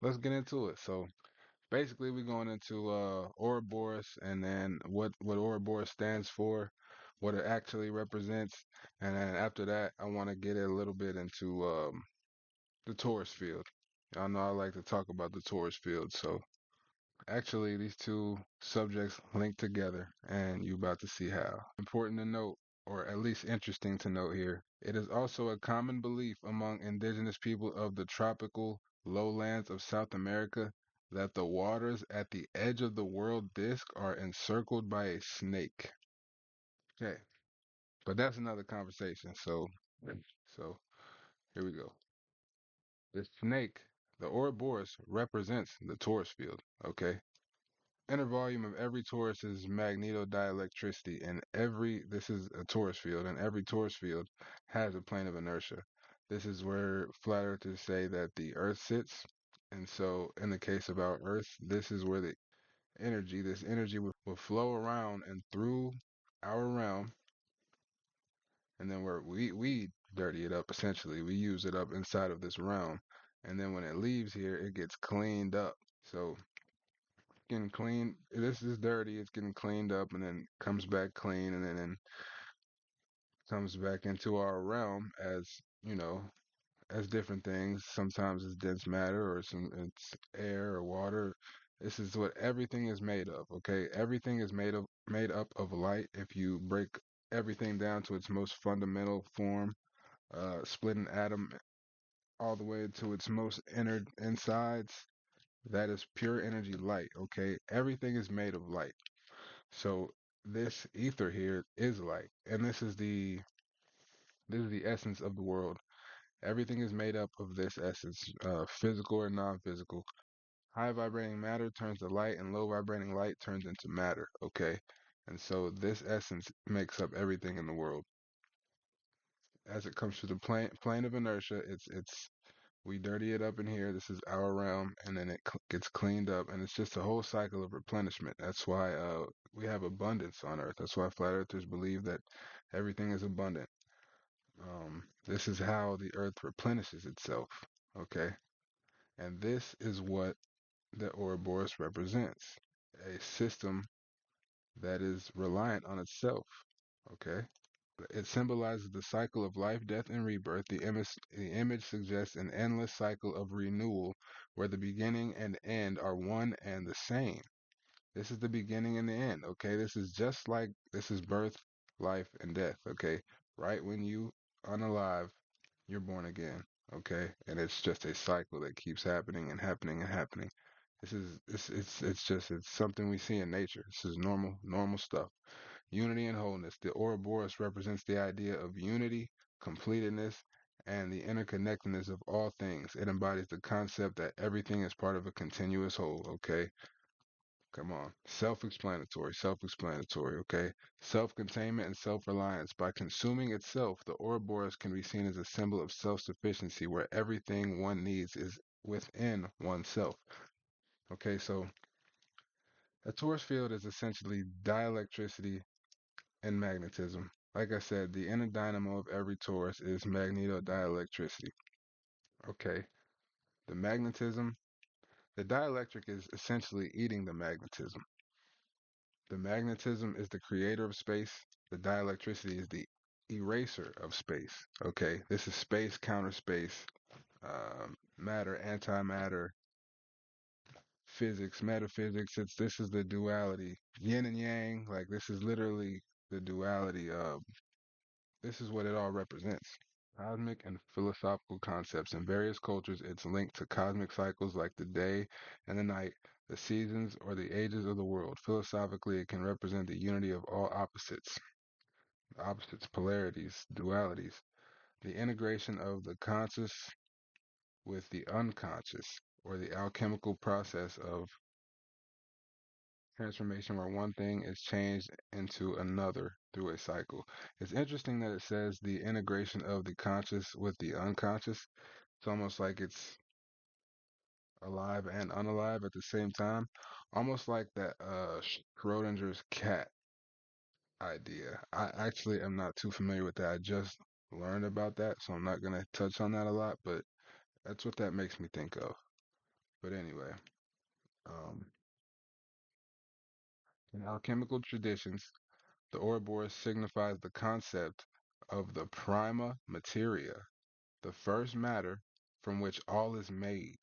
let's get into it. So basically, we're going into Ouroboros, and then what Ouroboros stands for, what it actually represents, and then after that, I want to get a little bit into the Taurus field. Y'all know I like to talk about the Taurus field, so actually, these two subjects link together, and you're about to see how. Important to note, or at least interesting to note here, it is also a common belief among indigenous people of the tropical lowlands of South America that the waters at the edge of the world disk are encircled by a snake. Okay, but that's another conversation. So here we go. The snake, the Ouroboros, represents the Taurus field. Okay, inner volume of every torus is magnetodielectricity, and this is a torus field, and every torus field has a plane of inertia. This is where flat earthers say that the Earth sits, and so in the case of our Earth, this is where this energy will flow around and through our realm, and then we dirty it up essentially. We use it up inside of this realm, and then when it leaves here, it gets cleaned up. So getting clean. This is dirty. It's getting cleaned up and then comes back clean and then comes back into our realm as, you know, as different things. Sometimes it's dense matter or it's air or water. This is what everything is made of, okay? Everything is made up of light. If you break everything down to its most fundamental form, split an atom all the way to its most inner insides, that is pure energy light, okay? Everything is made of light. So this ether here is light, and this is the essence of the world. Everything is made up of this essence, physical or non-physical. High vibrating matter turns to light, and low vibrating light turns into matter. Okay, and so this essence makes up everything in the world. As it comes to the plane of inertia, it's we dirty it up in here. This is our realm, and then it gets cleaned up, and it's just a whole cycle of replenishment. That's why we have abundance on Earth. That's why flat earthers believe that everything is abundant. This is how the Earth replenishes itself. Okay, and this is what the Ouroboros represents: a system that is reliant on itself. Okay. It symbolizes the cycle of life, death, and rebirth. The image suggests an endless cycle of renewal where the beginning and end are one and the same. This is the beginning and the end, okay? This is birth, life, and death, okay? Right when you unalive, you're born again, okay? And it's just a cycle that keeps happening and happening and happening. It's something we see in nature. This is normal stuff. Unity and wholeness. The Ouroboros represents the idea of unity, completedness, and the interconnectedness of all things. It embodies the concept that everything is part of a continuous whole, okay? Come on. Self-explanatory, okay? Self-containment and self-reliance. By consuming itself, the Ouroboros can be seen as a symbol of self-sufficiency where everything one needs is within oneself. Okay, so a torus field is essentially dielectricity and magnetism. Like I said, the inner dynamo of every torus is magnetodielectricity. Okay, the magnetism, the dielectric is essentially eating the magnetism. The magnetism is the creator of space. The dielectricity is the eraser of space. Okay, this is space counter space, matter, antimatter, physics, metaphysics. This is the duality, yin and yang. Like this is literally the duality of. This is what it all represents. Cosmic and philosophical concepts. In various cultures, it's linked to cosmic cycles like the day and the night, the seasons, or the ages of the world. Philosophically, it can represent the unity of all opposites, polarities, dualities, the integration of the conscious with the unconscious, or the alchemical process of transformation where one thing is changed into another through a cycle. It's interesting that it says the integration of the conscious with the unconscious. It's almost like it's alive and unalive at the same time. Almost like that Schrodinger's cat idea. I actually am not too familiar with that. I just learned about that, so I'm not gonna touch on that a lot, but that's what that makes me think of. But anyway, um, in alchemical traditions, the Ouroboros signifies the concept of the prima materia, the first matter from which all is made,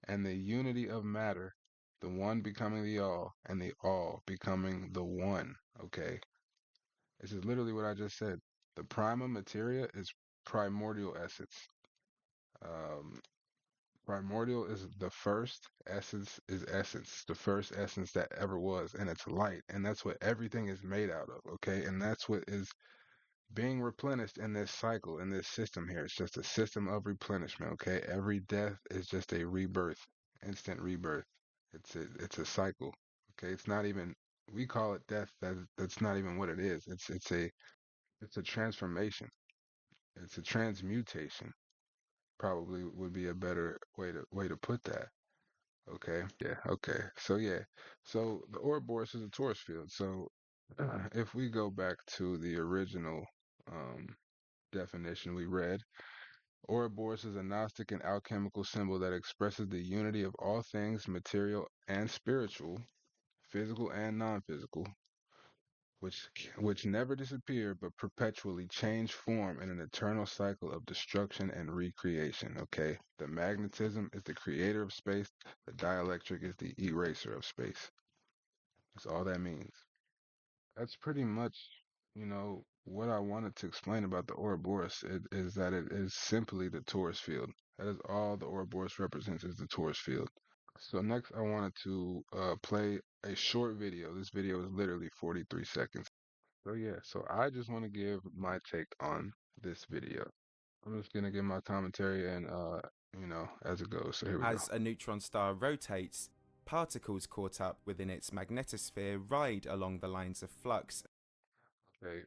and the unity of matter, the one becoming the all, and the all becoming the one. Okay, this is literally what I just said. The prima materia is primordial essence. Um, Primordial is the first, essence is essence, the first essence that ever was, and it's light, and that's what everything is made out of, okay? And that's what is being replenished in this cycle, in this system here. It's just a system of replenishment, okay? Every death is just a rebirth, instant rebirth. It's a cycle, okay? It's not even, we call it death, that's not even what it is. It's a transformation. It's a transmutation, probably would be a better way to put that. Okay. Yeah. Okay. So yeah. So the Ouroboros is a Taurus field. So if we go back to the original um, definition we read, Ouroboros is a Gnostic and alchemical symbol that expresses the unity of all things material and spiritual, physical and non-physical, which never disappear but perpetually change form in an eternal cycle of destruction and recreation. Okay, the magnetism is the creator of space, the dielectric is the eraser of space. That's all that means. That's pretty much, what I wanted to explain about the Ouroboros is that it is simply the Taurus field. That is all the Ouroboros represents is the Taurus field. So next, I wanted to play a short video. This video is literally 43 seconds. So yeah, so I just want to give my take on this video. I'm just gonna give my commentary and as it goes. So here we go. As a neutron star rotates, particles caught up within its magnetosphere ride along the lines of flux. Okay.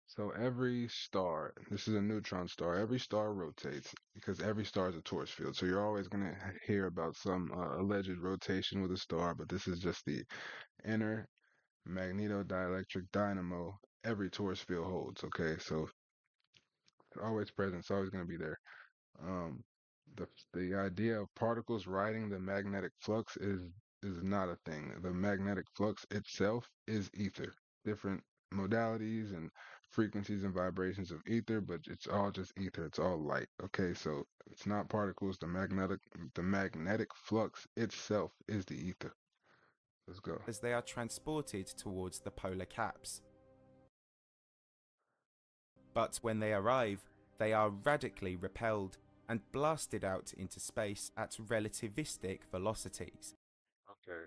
So every star, this is a neutron star. Every star rotates because every star is a torus field. So you're always gonna hear about some alleged rotation with a star, but this is just the inner magnetodielectric dynamo every torus field holds. Okay, so it's always present. It's always gonna be there. Um, the idea of particles riding the magnetic flux is not a thing. The magnetic flux itself is ether. Different modalities and frequencies and vibrations of ether, but it's all just ether. It's all light. Okay, so it's not particles. The magnetic flux itself is the ether. Let's go. As they are transported towards the polar caps. But when they arrive, they are radically repelled and blasted out into space at relativistic velocities. Okay.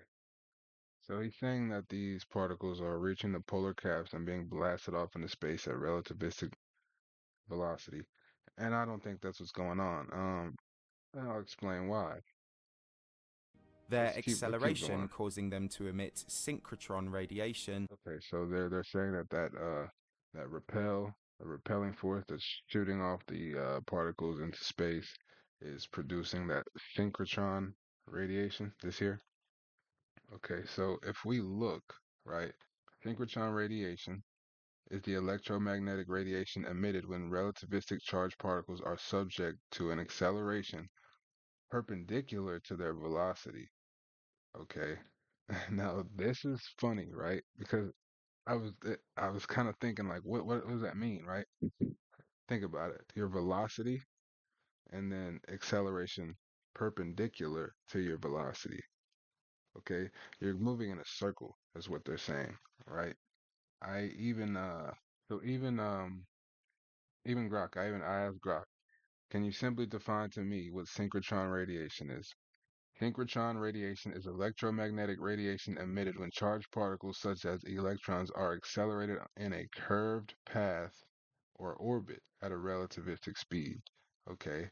So he's saying that these particles are reaching the polar caps and being blasted off into space at relativistic velocity. And I don't think that's what's going on. And I'll explain why. Their Let's keep acceleration going. causing them to emit synchrotron radiation. Okay, so they're saying that the repelling force that's shooting off the particles into space is producing that synchrotron radiation this here. Okay, so if we look, right, synchrotron radiation is the electromagnetic radiation emitted when relativistic charged particles are subject to an acceleration perpendicular to their velocity. Okay. Now this is funny, right? Because I was kind of thinking like, what does that mean, right? Think about it. Your velocity and then acceleration perpendicular to your velocity. Okay, you're moving in a circle, is what they're saying, right? I even so even Grok, I asked Grok, can you simply define to me what synchrotron radiation is? Synchrotron radiation is electromagnetic radiation emitted when charged particles such as electrons are accelerated in a curved path or orbit at a relativistic speed. Okay,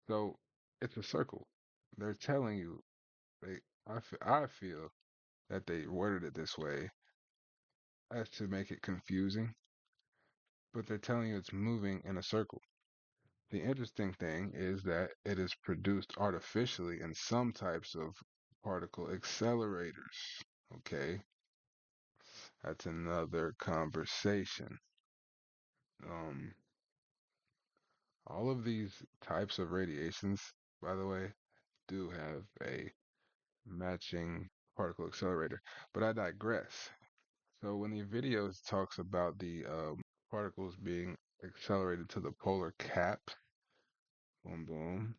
so it's a circle. They're telling you, I feel that they worded it this way as to make it confusing, but they're telling you it's moving in a circle. The interesting thing is that it is produced artificially in some types of particle accelerators. Okay, that's another conversation. Um, all of these types of radiations, by the way, do a matching particle accelerator. But I digress. So when the video talks about the particles being accelerated to the polar cap, boom, boom,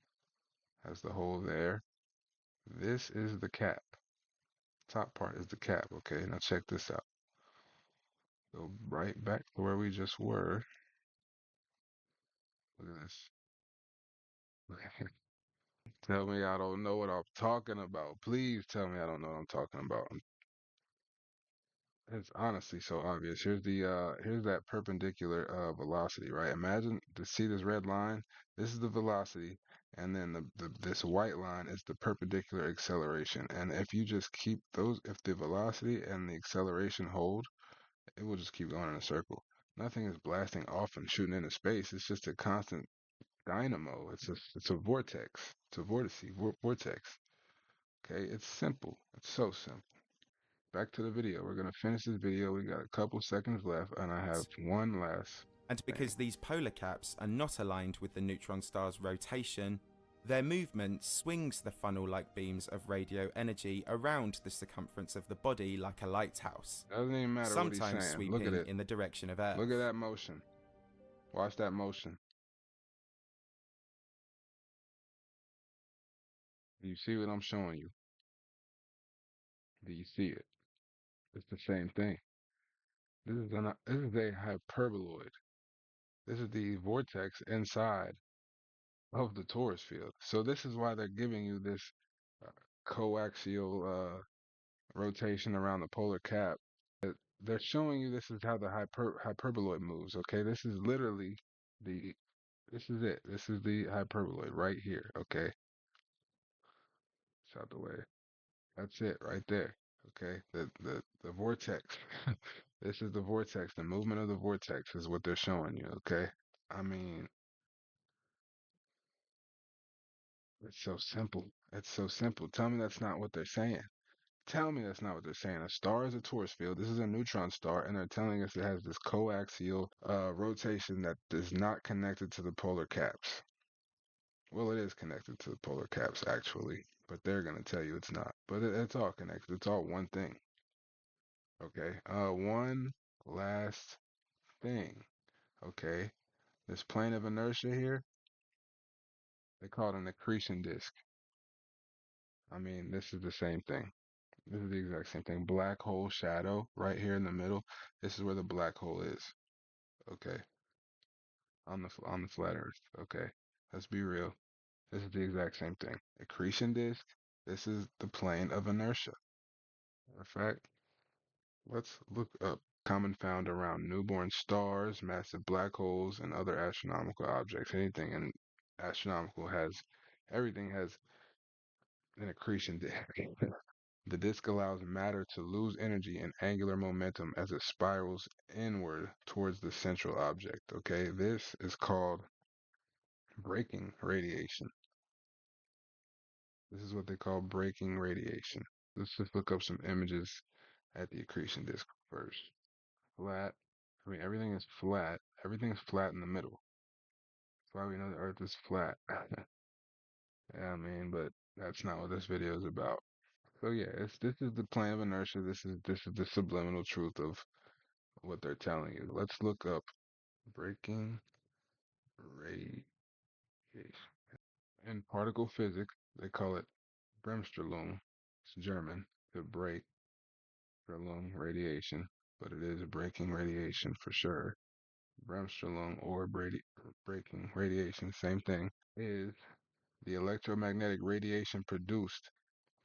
has the hole there. This is the cap. Top part is the cap. Okay, now check this out. Go right back to where we just were. Look at this. Tell me I don't know what I'm talking about. Please tell me I don't know what I'm talking about. It's honestly so obvious. Here's that perpendicular velocity, right? Imagine to see this red line. This is the velocity, and then this white line is the perpendicular acceleration. And if you just keep those, if the velocity and the acceleration hold, it will just keep going in a circle. Nothing is blasting off and shooting into space. It's just a constant dynamo. It's a vortex. It's a vortex. Okay, it's simple. It's so simple. Back to the video. We're gonna finish this video. We got a couple seconds left, and I have one last And thing. because these polar caps are not aligned with the neutron star's rotation, their movement swings the funnel-like beams of radio energy around the circumference of the body like a lighthouse, Doesn't even matter what he's sometimes saying. Look at sweeping it. in the direction of Look Earth. at that motion. Watch that motion. Do you see what I'm showing you? Do you see it? It's the same thing. This is a hyperboloid. This is the vortex inside of the torus field. So this is why they're giving you this uh, coaxial rotation around the polar cap. They're showing you this is how the hyperboloid moves. Okay, this is literally the this is it. This is the hyperboloid right here. Okay, it's out the way. That's it right there. Okay, the vortex. This is the vortex. The movement of the vortex is what they're showing you. Okay, I mean, it's so simple. It's so simple. Tell me that's not what they're saying. Tell me that's not what they're saying. A star is a torus field. This is a neutron star, and they're telling us it has this coaxial rotation that is not connected to the polar caps. Well, it is connected to the polar caps, actually, but they're going to tell you it's not. But it's all connected. It's all one thing. Okay. One last thing. Okay. This plane of inertia here, they call it an accretion disk. I mean, this is the same thing. This is the exact same thing. Black hole shadow right here in the middle. This is where the black hole is. Okay. On the flat Earth. Okay. Let's be real. This is the exact same thing. Accretion disk. This is the plane of inertia. Matter of fact, let's look up common found around newborn stars, massive black holes, and other astronomical objects. Anything in astronomical has everything has an accretion disk. The disk allows matter to lose energy and angular momentum as it spirals inward towards the central object. Okay, this is called braking radiation. This is what they call braking radiation. Let's just look up some images at the accretion disk first. Flat. I mean, everything is flat. Everything is flat in the middle. That's why we know the Earth is flat. Yeah, I mean, but that's not what this video is about. So yeah, this is the plane of inertia. This is the subliminal truth of what they're telling you. Let's look up braking radiation. In particle physics, they call it Bremsstrahlung. It's German to break Strahlung radiation, but it is breaking radiation for sure. Bremsstrahlung or breaking radiation, same thing, is the electromagnetic radiation produced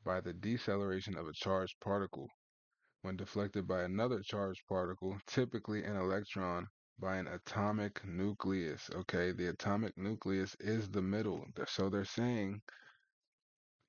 by the deceleration of a charged particle when deflected by another charged particle, typically an electron, by an atomic nucleus. Okay, the atomic nucleus is the middle. So they're saying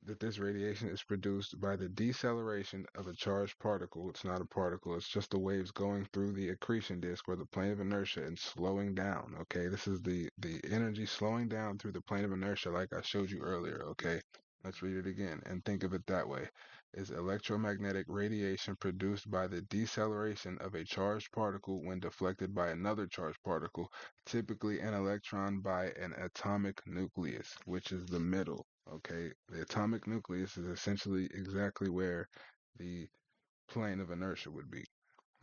that this radiation is produced by the deceleration of a charged particle. It's not a particle, it's just the waves going through the accretion disk or the plane of inertia and slowing down. Okay, this is the energy slowing down through the plane of inertia, like I showed you earlier. Okay, let's read it again and think of it that way. Is electromagnetic radiation produced by the deceleration of a charged particle when deflected by another charged particle, typically an electron by an atomic nucleus, which is the middle. Okay, the atomic nucleus is essentially exactly where the plane of inertia would be,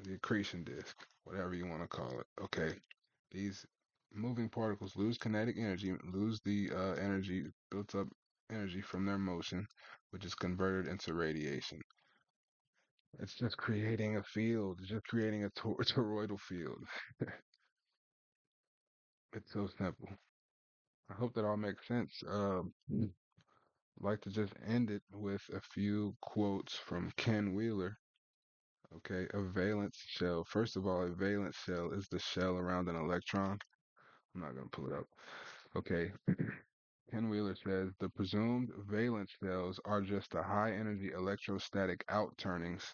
the accretion disk, whatever you want to call it. Okay, these moving particles lose kinetic energy, lose the energy, built up energy from their motion, which is converted into radiation. It's just creating a field, it's just creating a toroidal field. It's so simple. I hope that all makes sense. I'd like to just end it with a few quotes from Ken Wheeler. Okay, a valence shell. First of all, a valence shell is the shell around an electron. I'm not going to pull it up. Okay, Ken Wheeler says the presumed valence shells are just the high energy electrostatic outturnings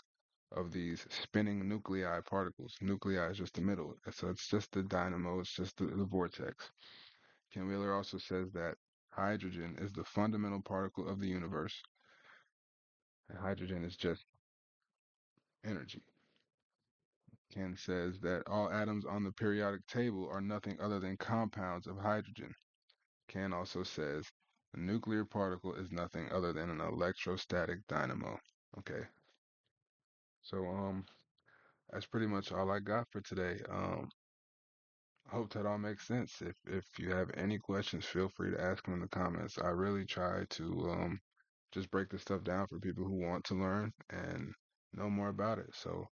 of these spinning nuclei particles. Nuclei is just the middle. So it's just the dynamo, it's just the vortex. Ken Wheeler also says that hydrogen is the fundamental particle of the universe. And hydrogen is just energy. Ken says that all atoms on the periodic table are nothing other than compounds of hydrogen. Ken also says the nuclear particle is nothing other than an electrostatic dynamo. Okay, so that's pretty much all I got for today. I hope that all makes sense. If you have any questions, feel free to ask them in the comments. I really try to just break this stuff down for people who want to learn and know more about it. So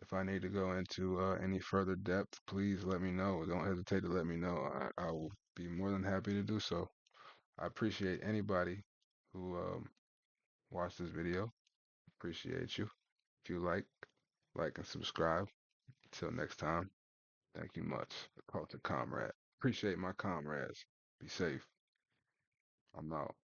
if I need to go into any further depth, please let me know. Don't hesitate to let me know. I will be more than happy to do so. I appreciate anybody who watched this video. Appreciate you. If you like and subscribe. Until next time, thank you much. The Culture Comrade. Appreciate my comrades. Be safe. I'm out.